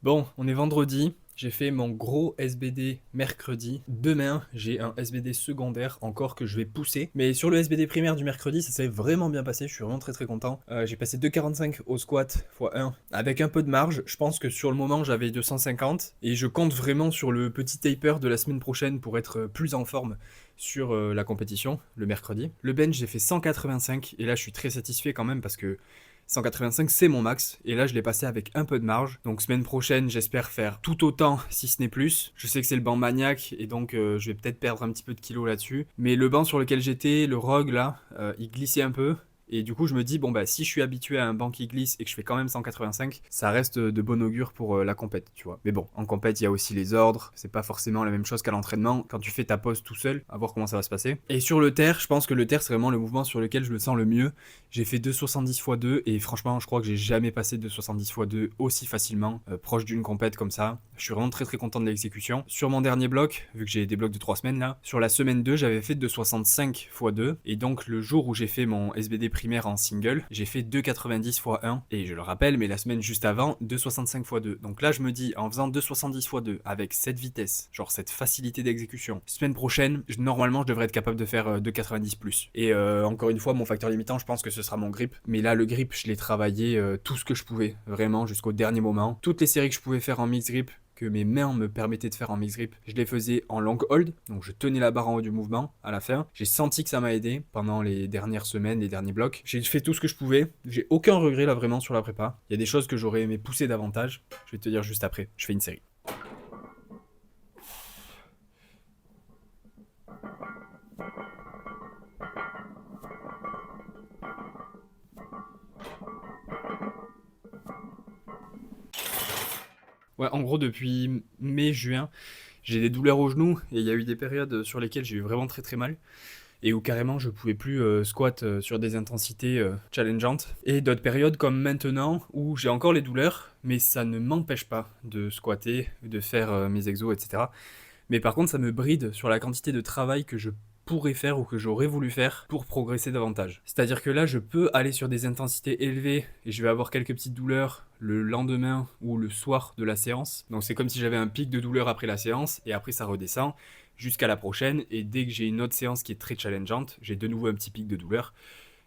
Bon, on est vendredi, j'ai fait mon gros SBD mercredi. Demain, j'ai un SBD secondaire encore que je vais pousser. Mais sur le SBD primaire du mercredi, ça s'est vraiment bien passé, je suis vraiment très content. J'ai passé 2,45 au squat x 1 avec un peu de marge. Je pense que sur le moment, j'avais 250 et je compte vraiment sur le petit taper de la semaine prochaine pour être plus en forme sur la compétition le mercredi. Le bench, j'ai fait 185 et là, je suis très satisfait quand même parce que 185 c'est mon max et là je l'ai passé avec un peu de marge. Donc semaine prochaine j'espère faire tout autant si ce n'est plus. Je sais que c'est le banc maniaque et donc je vais peut-être perdre un petit peu de kilos là-dessus. Mais le banc sur lequel j'étais, le Rogue là, il glissait un peu. Et du coup, je me dis, bon, bah, si je suis habitué à un banc qui glisse et que je fais quand même 185, ça reste de bon augure pour la compète, tu vois. Mais bon, en compète, il y a aussi les ordres. C'est pas forcément la même chose qu'à l'entraînement. Quand tu fais ta pause tout seul, à voir comment ça va se passer. Et sur le terre, je pense que le terre, c'est vraiment le mouvement sur lequel je me sens le mieux. J'ai fait 2,70 x 2 et franchement, je crois que j'ai jamais passé 2,70 x 2 aussi facilement, proche d'une compète comme ça. Je suis vraiment très content de l'exécution. Sur mon dernier bloc, vu que j'ai des blocs de 3 semaines là, sur la semaine 2, j'avais fait 2,65 x 2. Et donc, le jour où j'ai fait mon SBD primaire en single, j'ai fait 2,90 x 1. Et je le rappelle, mais la semaine juste avant, 2,65 x 2. Donc là, je me dis, en faisant 2,70 x 2, avec cette vitesse, genre cette facilité d'exécution, semaine prochaine, normalement, je devrais être capable de faire 2,90 plus. Et encore une fois, mon facteur limitant, je pense que ce sera mon grip. Mais là, le grip, je l'ai travaillé tout ce que je pouvais, vraiment, jusqu'au dernier moment. Toutes les séries que je pouvais faire en mix grip, que mes mains me permettaient de faire en mix grip, je les faisais en long hold, donc je tenais la barre en haut du mouvement à la fin. J'ai senti que ça m'a aidé pendant les dernières semaines, les derniers blocs. J'ai fait tout ce que je pouvais, j'ai aucun regret là vraiment sur la prépa. Il y a des choses que j'aurais aimé pousser davantage, je vais te dire juste après, je fais une série. Ouais, en gros depuis mai-juin, j'ai des douleurs au genou et il y a eu des périodes sur lesquelles j'ai eu vraiment très mal et où carrément je pouvais plus squat sur des intensités challengeantes. Et d'autres périodes comme maintenant où j'ai encore les douleurs, mais ça ne m'empêche pas de squatter, de faire mes exos, etc. Mais par contre, ça me bride sur la quantité de travail que je pourrais faire ou que j'aurais voulu faire pour progresser davantage. C'est-à-dire que là, je peux aller sur des intensités élevées et je vais avoir quelques petites douleurs le lendemain ou le soir de la séance. Donc c'est comme si j'avais un pic de douleur après la séance et après ça redescend jusqu'à la prochaine. Et dès que j'ai une autre séance qui est très challengeante, j'ai de nouveau un petit pic de douleur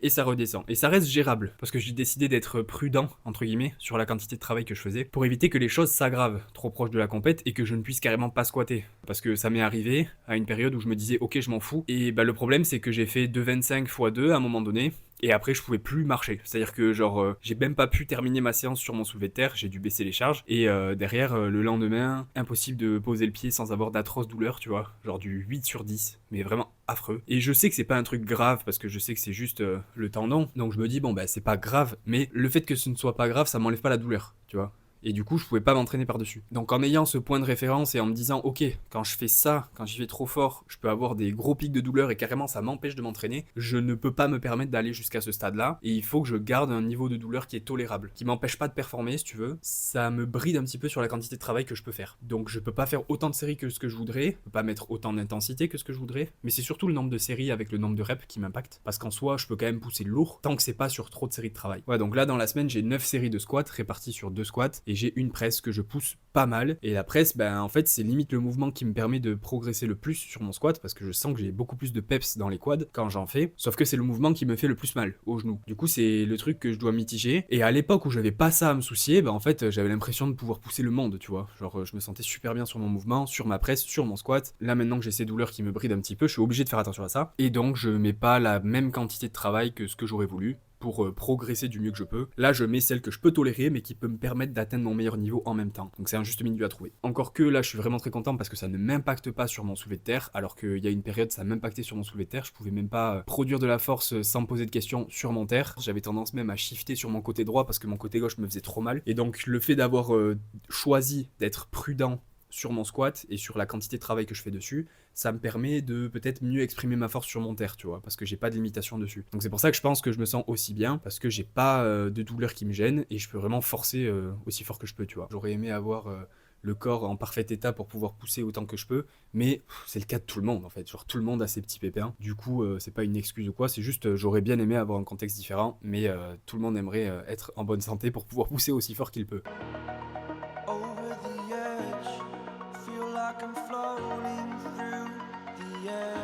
et ça redescend. Et ça reste gérable, parce que j'ai décidé d'être prudent, entre guillemets, sur la quantité de travail que je faisais, pour éviter que les choses s'aggravent trop proche de la compète et que je ne puisse carrément pas squatter. Parce que ça m'est arrivé à une période où je me disais, ok, je m'en fous. Et bah, le problème, c'est que j'ai fait 2,25 x 2 à un moment donné, et après je pouvais plus marcher. C'est-à-dire que genre j'ai même pas pu terminer ma séance sur mon soulevé de terre, j'ai dû baisser les charges et derrière le lendemain, impossible de poser le pied sans avoir d'atroces douleurs, tu vois, genre du 8 sur 10, mais vraiment affreux. Et je sais que c'est pas un truc grave parce que je sais que c'est juste le tendon. Donc je me dis bon bah c'est pas grave, mais le fait que ce ne soit pas grave, ça m'enlève pas la douleur, tu vois. Et du coup, je pouvais pas m'entraîner par-dessus. Donc en ayant ce point de référence et en me disant, ok, quand je fais ça, quand j'y vais trop fort, je peux avoir des gros pics de douleur et carrément ça m'empêche de m'entraîner, je ne peux pas me permettre d'aller jusqu'à ce stade-là. Et il faut que je garde un niveau de douleur qui est tolérable, qui m'empêche pas de performer, si tu veux. Ça me bride un petit peu sur la quantité de travail que je peux faire. Donc je peux pas faire autant de séries que ce que je voudrais, je peux pas mettre autant d'intensité que ce que je voudrais, mais c'est surtout le nombre de séries avec le nombre de reps qui m'impacte. Parce qu'en soi, je peux quand même pousser lourd tant que c'est pas sur trop de séries de travail. Ouais, donc là dans la semaine, j'ai 9 séries de squats réparties sur 2 squats et j'ai une presse que je pousse pas mal. Et la presse, ben en fait, c'est limite le mouvement qui me permet de progresser le plus sur mon squat parce que je sens que j'ai beaucoup plus de peps dans les quads quand j'en fais. Sauf que c'est le mouvement qui me fait le plus mal au genou. Du coup, c'est le truc que je dois mitiger. Et à l'époque où j'avais pas ça à me soucier, ben en fait, j'avais l'impression de pouvoir pousser le monde, tu vois. Genre, je me sentais super bien sur mon mouvement, sur ma presse, sur mon squat. Là, maintenant que j'ai ces douleurs qui me brident un petit peu, je suis obligé de faire attention à ça. Et donc, je mets pas la même quantité de travail que ce que j'aurais voulu pour progresser du mieux que je peux. Là, je mets celle que je peux tolérer, mais qui peut me permettre d'atteindre mon meilleur niveau en même temps. Donc c'est un juste milieu à trouver. Encore que là, je suis vraiment très content parce que ça ne m'impacte pas sur mon soulevé de terre, alors qu'il y a une période, ça m'impactait sur mon soulevé de terre. Je pouvais même pas produire de la force sans me poser de questions sur mon terre. J'avais tendance même à shifter sur mon côté droit parce que mon côté gauche me faisait trop mal. Et donc le fait d'avoir choisi d'être prudent sur mon squat et sur la quantité de travail que je fais dessus, ça me permet de peut-être mieux exprimer ma force sur mon terre, tu vois, parce que j'ai pas de limitation dessus. Donc c'est pour ça que je pense que je me sens aussi bien, parce que j'ai pas de douleur qui me gêne et je peux vraiment forcer aussi fort que je peux, tu vois. J'aurais aimé avoir le corps en parfait état pour pouvoir pousser autant que je peux, mais c'est le cas de tout le monde en fait, genre tout le monde a ses petits pépins. Du coup, c'est pas une excuse ou quoi, c'est juste j'aurais bien aimé avoir un contexte différent, mais tout le monde aimerait être en bonne santé pour pouvoir pousser aussi fort qu'il peut. like I'm floating through the air.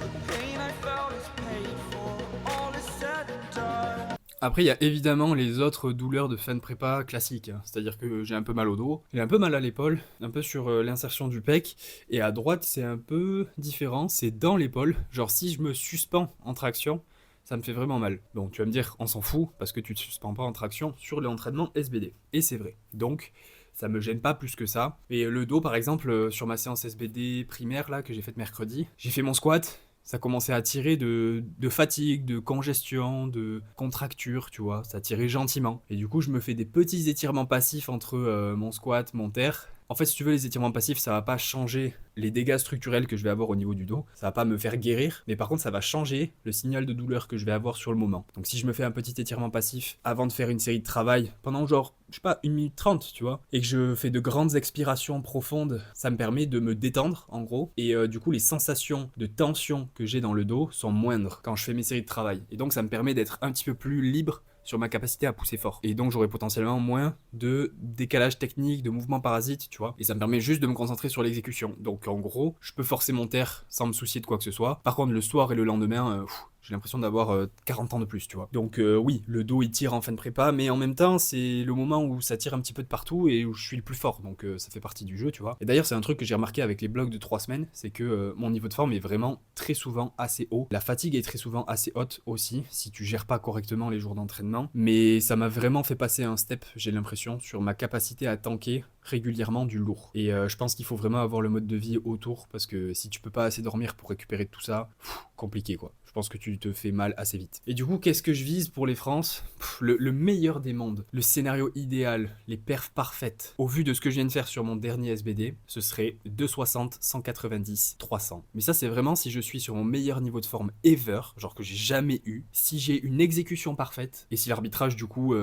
The pain I felt is paid for, all is said and done. Après, il y a évidemment les autres douleurs de fin de prépa classiques, hein. C'est-à-dire que j'ai un peu mal au dos, j'ai un peu mal à l'épaule, un peu sur l'insertion du pec, et à droite, c'est un peu différent, c'est dans l'épaule. Genre, si je me suspends en traction, ça me fait vraiment mal. Bon, tu vas me dire, on s'en fout, parce que tu te suspends pas en traction sur l'entraînement SBD. Et c'est vrai. Donc, ça me gêne pas plus que ça. Et le dos, par exemple, sur ma séance SBD primaire, là, que j'ai faite mercredi, j'ai fait mon squat. Ça commençait à tirer de fatigue, de congestion, de contracture, tu vois. Ça tirait gentiment. Et du coup, je me fais des petits étirements passifs entre mon squat, mon terre. En fait, si tu veux, les étirements passifs, ça va pas changer les dégâts structurels que je vais avoir au niveau du dos. Ça va pas me faire guérir, mais par contre, ça va changer le signal de douleur que je vais avoir sur le moment. Donc, si je me fais un petit étirement passif avant de faire une série de travail pendant genre, je sais pas, 1 minute 30, tu vois, et que je fais de grandes expirations profondes, ça me permet de me détendre, en gros. Et du coup, les sensations de tension que j'ai dans le dos sont moindres quand je fais mes séries de travail. Et donc, ça me permet d'être un petit peu plus libre sur ma capacité à pousser fort. Et donc j'aurai potentiellement moins de décalage technique, de mouvements parasites, tu vois. Et ça me permet juste de me concentrer sur l'exécution. Donc en gros, je peux forcer mon terre sans me soucier de quoi que ce soit. Par contre, le soir et le lendemain, j'ai l'impression d'avoir 40 ans de plus, tu vois. Donc oui, le dos il tire en fin de prépa, mais en même temps, c'est le moment où ça tire un petit peu de partout et où je suis le plus fort. Donc ça fait partie du jeu, tu vois. Et d'ailleurs, c'est un truc que j'ai remarqué avec les blocs de 3 semaines, c'est que mon niveau de forme est vraiment très souvent assez haut. La fatigue est très souvent assez haute aussi, si tu gères pas correctement les jours d'entraînement. Mais ça m'a vraiment fait passer un step, j'ai l'impression, sur ma capacité à tanker régulièrement du lourd. Et je pense qu'il faut vraiment avoir le mode de vie autour, parce que si tu peux pas assez dormir pour récupérer tout ça, compliqué quoi. Je pense que tu te fais mal assez vite. Et du coup, qu'est-ce que je vise pour les France ? Le meilleur des mondes, le scénario idéal, les perfs parfaites. Au vu de ce que je viens de faire sur mon dernier SBD, ce serait 260, 190, 300. Mais ça, c'est vraiment si je suis sur mon meilleur niveau de forme ever, genre que j'ai jamais eu, si j'ai une exécution parfaite, et si l'arbitrage du coup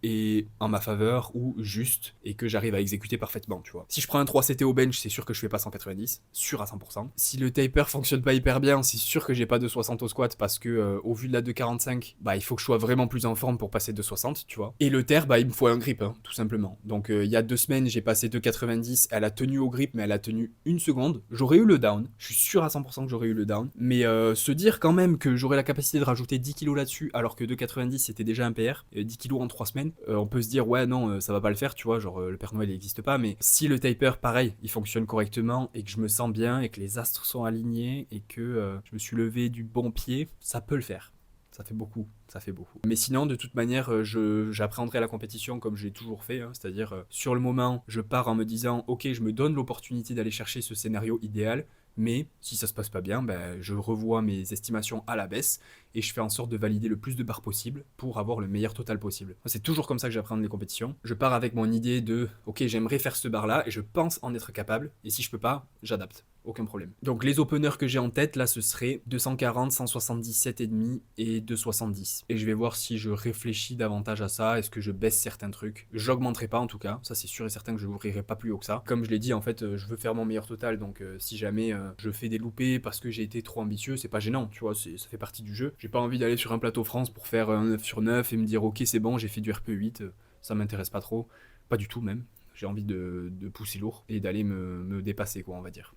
est en ma faveur ou juste, et que j'arrive à exécuter parfaitement, tu vois. Si je prends un 3CT au bench, c'est sûr que je fais pas 190, sûr à 100%. Si le taper fonctionne pas hyper bien, c'est sûr que j'ai pas 260 au squat parce que au vu de la 245, bah il faut que je sois vraiment plus en forme pour passer 260, tu vois. Et le terre, bah il me faut un grip, hein, tout simplement. Donc il y a 2 semaines, j'ai passé 290, elle a tenu au grip, mais elle a tenu 1 seconde. J'aurais eu le down, je suis sûr à 100% que j'aurais eu le down. Mais se dire quand même que j'aurais la capacité de rajouter 10 kilos là-dessus, alors que 290 c'était déjà un PR, 10 kilos en 3 semaines, on peut se dire ouais non, ça va pas le faire, tu vois, genre le Père Noël il existe pas, mais si le taper, pareil, il fonctionne correctement et que je me sens bien et que les astres sont alignés et que je me suis levé du bon pied, ça peut le faire. Ça fait beaucoup, ça fait beaucoup. Mais sinon, de toute manière, j'appréhenderai la compétition comme j'ai toujours fait, hein, c'est-à-dire sur le moment, je pars en me disant ok, je me donne l'opportunité d'aller chercher ce scénario idéal, mais si ça se passe pas bien, ben, je revois mes estimations à la baisse et je fais en sorte de valider le plus de barres possible pour avoir le meilleur total possible. C'est toujours comme ça que j'appréhende les compétitions. Je pars avec mon idée de ok, j'aimerais faire ce bar là et je pense en être capable, et si je peux pas, j'adapte. Aucun problème. Donc les openers que j'ai en tête là, ce serait 240, 177,5 et 270. Et je vais voir si je réfléchis davantage à ça, est-ce que je baisse certains trucs. J'augmenterai pas en tout cas, ça c'est sûr et certain que je l'ouvrirai pas plus haut que ça. Comme je l'ai dit en fait, je veux faire mon meilleur total, donc si jamais je fais des loupés parce que j'ai été trop ambitieux, c'est pas gênant, tu vois, ça fait partie du jeu. J'ai pas envie d'aller sur un plateau France pour faire un 9 sur 9 et me dire ok c'est bon, j'ai fait du RP8, ça m'intéresse pas trop, pas du tout même. J'ai envie de pousser lourd et d'aller me dépasser, quoi, on va dire.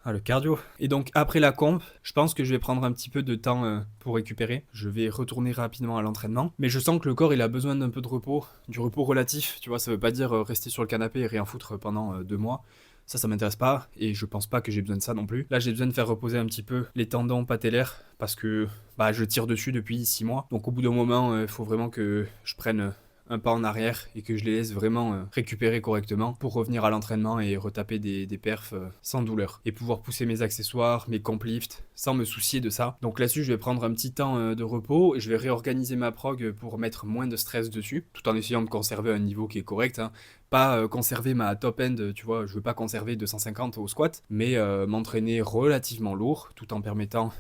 Ah, le cardio. Et donc, après la comp, je pense que je vais prendre un petit peu de temps pour récupérer. Je vais retourner rapidement à l'entraînement. Mais je sens que le corps, il a besoin d'un peu de repos, du repos relatif. Tu vois, ça veut pas dire rester sur le canapé et rien foutre pendant 2 mois. Ça m'intéresse pas et je pense pas que j'ai besoin de ça non plus. Là, j'ai besoin de faire reposer un petit peu les tendons patellaires parce que bah, je tire dessus depuis 6 mois. Donc, au bout d'un moment, il faut vraiment que je prenne un pas en arrière et que je les laisse vraiment récupérer correctement pour revenir à l'entraînement et retaper des perfs sans douleur et pouvoir pousser mes accessoires, mes comp lifts sans me soucier de ça. Donc là-dessus, je vais prendre un petit temps de repos et je vais réorganiser ma prog pour mettre moins de stress dessus tout en essayant de conserver un niveau qui est correct, hein. Pas conserver ma top end, tu vois, je veux pas conserver 250 au squat, mais m'entraîner relativement lourd tout en permettant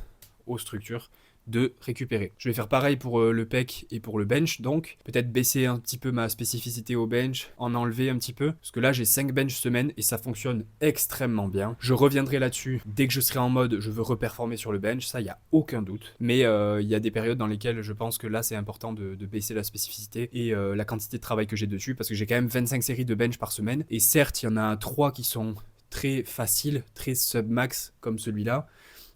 aux structures de récupérer. Je vais faire pareil pour le pec et pour le bench, donc peut-être baisser un petit peu ma spécificité au bench, en enlever un petit peu, parce que là j'ai 5 bench semaine et ça fonctionne extrêmement bien. Je reviendrai là-dessus dès que je serai en mode je veux reperformer sur le bench, ça y a aucun doute, mais il y a des périodes dans lesquelles je pense que là c'est important de baisser la spécificité et la quantité de travail que j'ai dessus, parce que j'ai quand même 25 séries de bench par semaine, et certes il y en a 3 qui sont très faciles, très sub-max comme celui-là,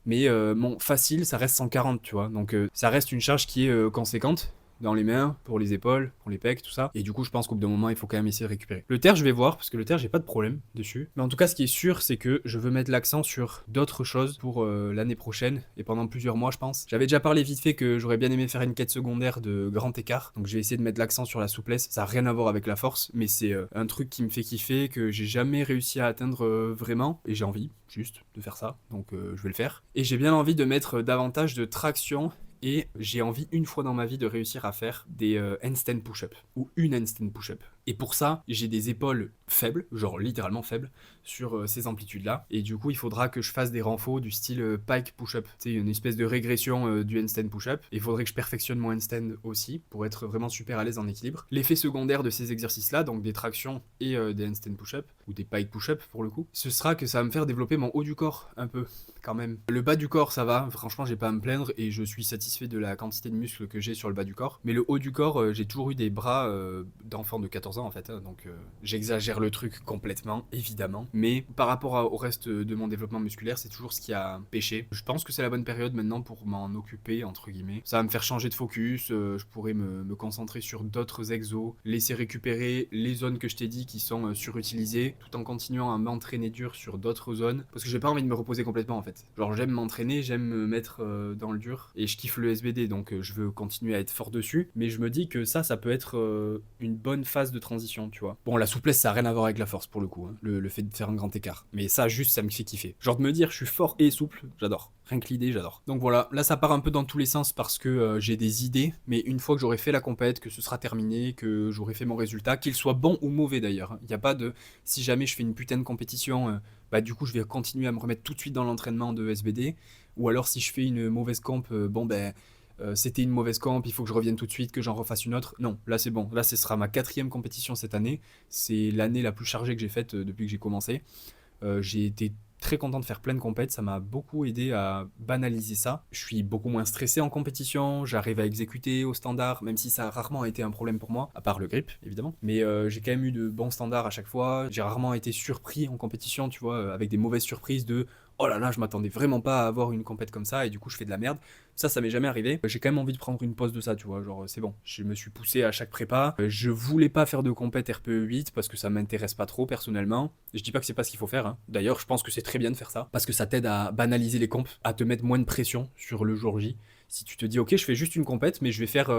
mais mon facile ça reste 140, tu vois, donc ça reste une charge qui est conséquente dans les mains, pour les épaules, pour les pecs, tout ça. Et du coup, je pense qu'au bout d'un moment, il faut quand même essayer de récupérer. Le terre, je vais voir, parce que le terre, j'ai pas de problème dessus. Mais en tout cas, ce qui est sûr, c'est que je veux mettre l'accent sur d'autres choses pour l'année prochaine, et pendant plusieurs mois, je pense. J'avais déjà parlé vite fait que j'aurais bien aimé faire une quête secondaire de grand écart. Donc, je vais essayer de mettre l'accent sur la souplesse. Ça n'a rien à voir avec la force, mais c'est un truc qui me fait kiffer, que j'ai jamais réussi à atteindre vraiment. Et j'ai envie, juste, de faire ça. Donc, je vais le faire. Et j'ai bien envie de mettre davantage de traction. Et j'ai envie une fois dans ma vie de réussir à faire des handstand push-up ou une handstand push-up. Et pour ça, j'ai des épaules faibles, genre littéralement faibles, sur ces amplitudes-là. Et du coup, il faudra que je fasse des renforts du style pike push-up. Tu sais, une espèce de régression du handstand push-up. Et il faudrait que je perfectionne mon handstand aussi pour être vraiment super à l'aise en équilibre. L'effet secondaire de ces exercices-là, donc des tractions et des handstand push-up, ou des pike push-up pour le coup, ce sera que ça va me faire développer mon haut du corps un peu, quand même. Le bas du corps, ça va, franchement, j'ai pas à me plaindre et je suis satisfait de la quantité de muscles que j'ai sur le bas du corps. Mais le haut du corps, j'ai toujours eu des bras d'enfant de 14 ans en fait, hein, donc j'exagère le truc complètement, évidemment. Mais par rapport au reste de mon développement musculaire, c'est toujours ce qui a pêché. Je pense que c'est la bonne période maintenant pour m'en occuper, entre guillemets. Ça va me faire changer de focus, je pourrais me concentrer sur d'autres exos, laisser récupérer les zones que je t'ai dit qui sont surutilisées, tout en continuant à m'entraîner dur sur d'autres zones, parce que j'ai pas envie de me reposer complètement en fait. Genre j'aime m'entraîner, j'aime me mettre dans le dur, et je kiffe le SBD, donc je veux continuer à être fort dessus, mais je me dis que ça peut être une bonne phase de transition, tu vois. Bon, la souplesse, ça a rien à voir avec la force pour le coup, hein, le fait de faire un grand écart. Mais ça, juste, ça me fait kiffer. Genre de me dire, je suis fort et souple, j'adore. Rien que l'idée, j'adore. Donc voilà, là ça part un peu dans tous les sens parce que j'ai des idées, mais une fois que j'aurai fait la compète, que ce sera terminé, que j'aurai fait mon résultat, qu'il soit bon ou mauvais d'ailleurs. Il n'y a pas de, si jamais je fais une putain de compétition, bah du coup je vais continuer à me remettre tout de suite dans l'entraînement de SBD, ou alors si je fais une mauvaise comp, bon ben... c'était une mauvaise camp, il faut que je revienne tout de suite, que j'en refasse une autre. Non, là c'est bon. Là ce sera ma 4e compétition cette année. C'est l'année la plus chargée que j'ai faite depuis que j'ai commencé. J'ai été très content de faire plein de compètes, ça m'a beaucoup aidé à banaliser ça. Je suis beaucoup moins stressé en compétition, j'arrive à exécuter au standard, même si ça a rarement été un problème pour moi, à part le grip évidemment. Mais j'ai quand même eu de bons standards à chaque fois, j'ai rarement été surpris en compétition, tu vois, avec des mauvaises surprises de oh là là, je m'attendais vraiment pas à avoir une compète comme ça et du coup je fais de la merde. Ça m'est jamais arrivé. J'ai quand même envie de prendre une pause de ça, tu vois, genre c'est bon. Je me suis poussé à chaque prépa. Je voulais pas faire de compète RPE 8 parce que ça m'intéresse pas trop personnellement. Je dis pas que c'est pas ce qu'il faut faire, hein. D'ailleurs, je pense que c'est très bien de faire ça parce que ça t'aide à banaliser les comptes, à te mettre moins de pression sur le jour J. Si tu te dis ok, je fais juste une compète, mais je vais faire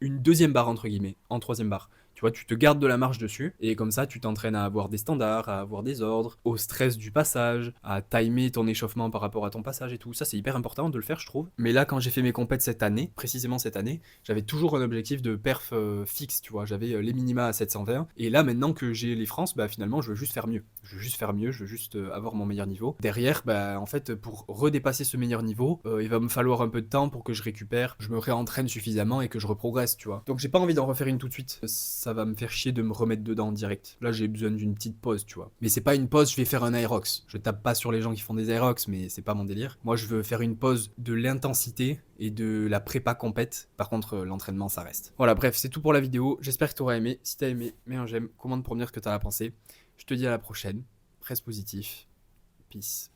une deuxième barre entre guillemets, en troisième barre. Tu vois, tu te gardes de la marge dessus, et comme ça, tu t'entraînes à avoir des standards, à avoir des ordres, au stress du passage, à timer ton échauffement par rapport à ton passage et tout. Ça, c'est hyper important de le faire, je trouve. Mais là, quand j'ai fait mes compètes cette année, précisément cette année, j'avais toujours un objectif de perf fixe, tu vois. J'avais les minima à 720, et là, maintenant que j'ai les France, bah finalement, je veux juste faire mieux. Je veux juste faire mieux, je veux juste avoir mon meilleur niveau. Derrière, bah en fait, pour redépasser ce meilleur niveau, il va me falloir un peu de temps pour que je récupère, je me réentraîne suffisamment et que je reprogresse, tu vois. Donc j'ai pas envie d'en refaire une tout de suite. Ça va me faire chier de me remettre dedans direct. Là, j'ai besoin d'une petite pause, tu vois. Mais c'est pas une pause, je vais faire un aerox. Je tape pas sur les gens qui font des aerox, mais c'est pas mon délire. Moi, je veux faire une pause de l'intensité et de la prépa compète. Par contre, l'entraînement, ça reste. Voilà, bref, c'est tout pour la vidéo. J'espère que t'auras aimé. Si t'as aimé, mets un j'aime, commente pour me dire ce que t'en as pensé. Je te dis à la prochaine. Reste positif. Peace.